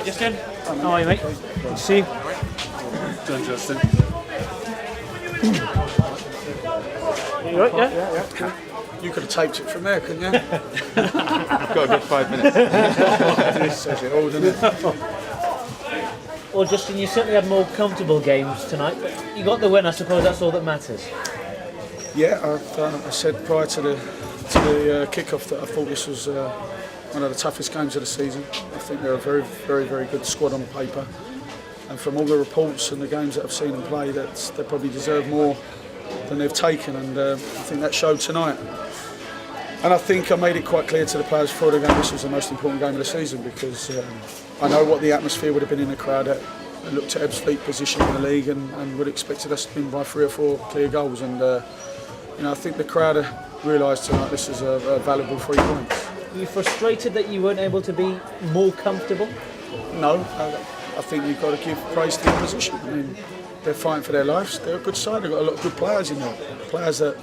Justin, how are you, mate? Good to see you. John Justin. You right, yeah? You could have taped it from there, couldn't you? I've got a good 5 minutes. This says it all, doesn't it? Well, Justin, you certainly had more comfortable games tonight, but you got the win. I suppose that's all that matters. Yeah, I said prior to the kick-off that I thought this was one of the toughest games of the season. I think they're a very, very, very good squad on paper. And from all the reports and the games that I've seen them play, that they probably deserve more than they've taken, and I think that showed tonight. And I think I made it quite clear to the players before the game this was the most important game of the season, because I know what the atmosphere would have been in the crowd that looked at Ebbsfleet position in the league and would have expected us to win by 3 or 4 clear goals. And I think the crowd realised tonight this is a valuable 3 points. Were you frustrated that you weren't able to be more comfortable? No, I think you've got to give praise to the opposition. I mean, they're fighting for their lives. They're a good side. They've got a lot of good players in there. Players that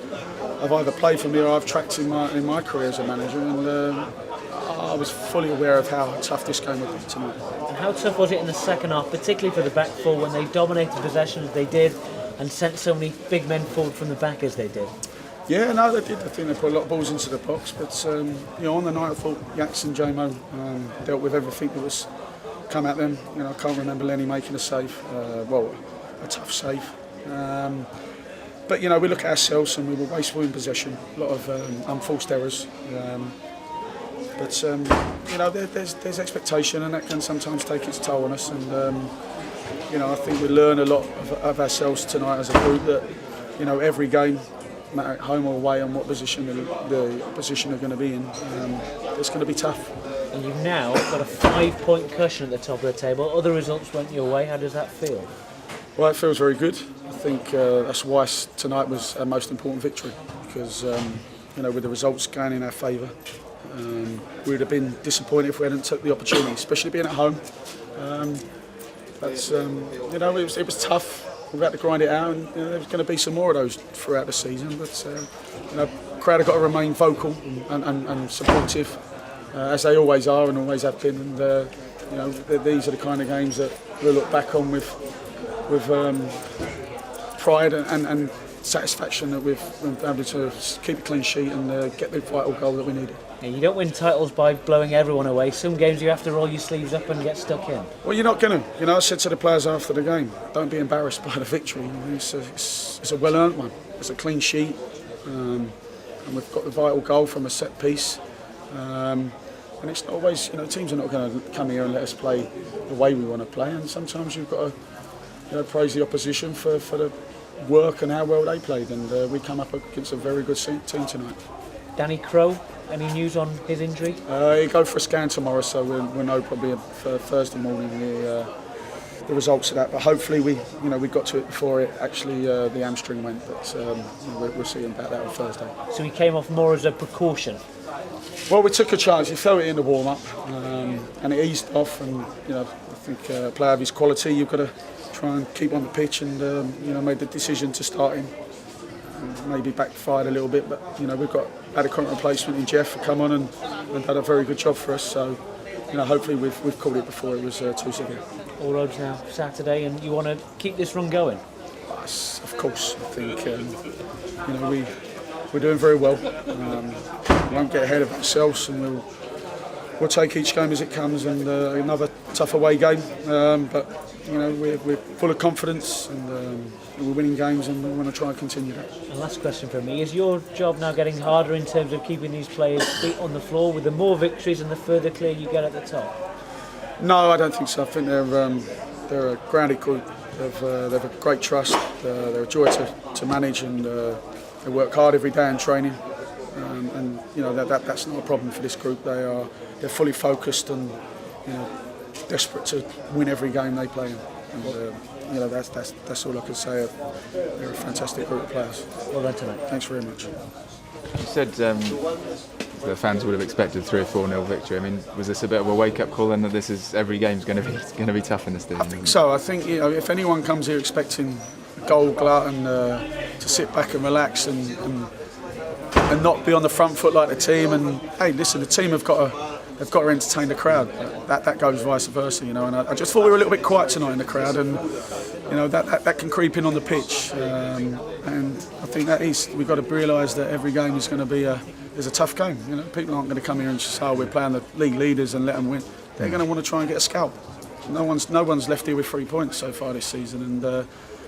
I've either played for me or I've tracked in my career as a manager. And I was fully aware of how tough this game would be tonight. And how tough was it in the second half, particularly for the back four, when they dominated possession as they did and sent so many big men forward from the back as they did? Yeah, no, they did. I think they put a lot of balls into the box. But on the night, I thought Yax and J-Mo dealt with everything that was come at them. I can't remember Lenny making a save. A tough save. But we look at ourselves and we were wasteful in possession. A lot of unforced errors. There's expectation, and that can sometimes take its toll on us. And I think we learn a lot of ourselves tonight as a group. That every game, no matter at home or away, and what position the opposition are going to be in, it's going to be tough. And you've now got a 5-point cushion at the top of the table. Other results went your way. How does that feel? Well, it feels very good. I think that's why tonight was our most important victory, because with the results going in our favour, we would have been disappointed if we hadn't took the opportunity, especially being at home. It was tough. We've had to grind it out, and there's going to be some more of those throughout the season. But crowd have got to remain vocal and supportive, as they always are and always have been. And these are the kind of games that we'll look back on with pride and satisfaction that we've been able to keep a clean sheet and get the vital goal that we needed. Yeah, you don't win titles by blowing everyone away. Some games you have to roll your sleeves up and get stuck in. Well, you're not going to. I said to the players after the game, don't be embarrassed by the victory. It's a well-earned one. It's a clean sheet, and we've got the vital goal from a set piece. And it's not always, teams are not going to come here and let us play the way we want to play. And sometimes you've got to praise the opposition for the work and how well they played. And we come up against a very good team tonight. Danny Crowe, any news on his injury? He'll go for a scan tomorrow, so we'll know probably Thursday morning the results of that. But hopefully we got to it before it actually the hamstring went. But we'll see about that on Thursday. So he came off more as a precaution. Well, we took a chance. He felt it in the warm-up, and it eased off. And I think a player of his quality, you've got to try and keep on the pitch. And made the decision to start him. Maybe backfired a little bit, but we've got adequate replacement in Jeff, come on and done a very good job for us. So hopefully we've called it before it was too severe. All roads now Saturday, and you want to keep this run going? Yes, of course. I think we're doing very well. We won't get ahead of ourselves, and we'll take each game as it comes. And another tough away game, but we're full of confidence, and we're winning games, and we want to try and continue that. And last question for me, is your job now getting harder in terms of keeping these players' feet on the floor with the more victories and the further clear you get at the top? No, I don't think so. I think they're a grounded group. They've a great trust. They're a joy to manage, and they work hard every day in training. And that's not a problem for this group. They're fully focused and desperate to win every game they play in. And that's all I can say. They're a fantastic group of players. Well done tonight. Thanks very much. You said the fans would have expected 3 or 4-0 victory. I mean, was this a bit of a wake-up call then, that this is every game's going to be tough in this division? I think so. I think if anyone comes here expecting a goal glut and to sit back and relax and not be on the front foot like the team, and hey, listen, the team have got they've got to entertain the crowd. That goes vice versa, you know. And I just thought we were a little bit quiet tonight in the crowd, and you know that can creep in on the pitch. And I think we've got to realise that every game is going to be a tough game. You know, people aren't going to come here and say, "Oh, we're playing the league leaders and let them win." They're going to want to try and get a scalp. No one's left here with 3 points so far this season, and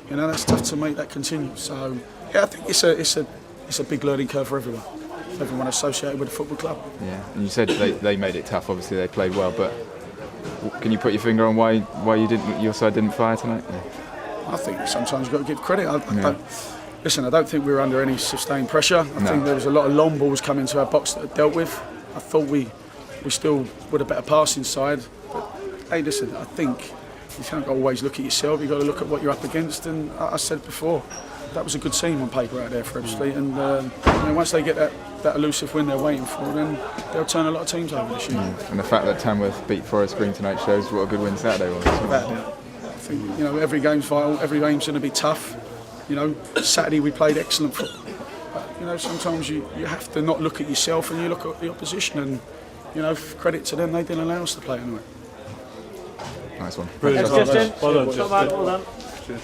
you know that's tough to make that continue. So yeah, I think it's a big learning curve for everyone associated with the football club. Yeah, and you said they made it tough. Obviously, they played well, but can you put your finger on why your side didn't fire tonight? Yeah. I think sometimes you've got to give credit. I don't think we were under any sustained pressure. I think there was a lot of long balls coming to our box that I dealt with. I thought we still were a better passing side. But hey, listen, I think you can't always look at yourself. You've got to look at what you're up against. And I said before, that was a good team on paper out there for Ebbsfleet. And you know, once they get that elusive win they're waiting for, then they'll turn a lot of teams over this year. And the fact that Tamworth beat Forest Green tonight shows what a good win Saturday was. I think, you know, every game's vital. Every game's going to be tough. You know, Saturday we played excellent football. But, you know, sometimes you have to not look at yourself and you look at the opposition. And, you know, credit to them, they didn't allow us to play anyway. Nice one. Thanks, Justin. Well done, Well done. Cheers.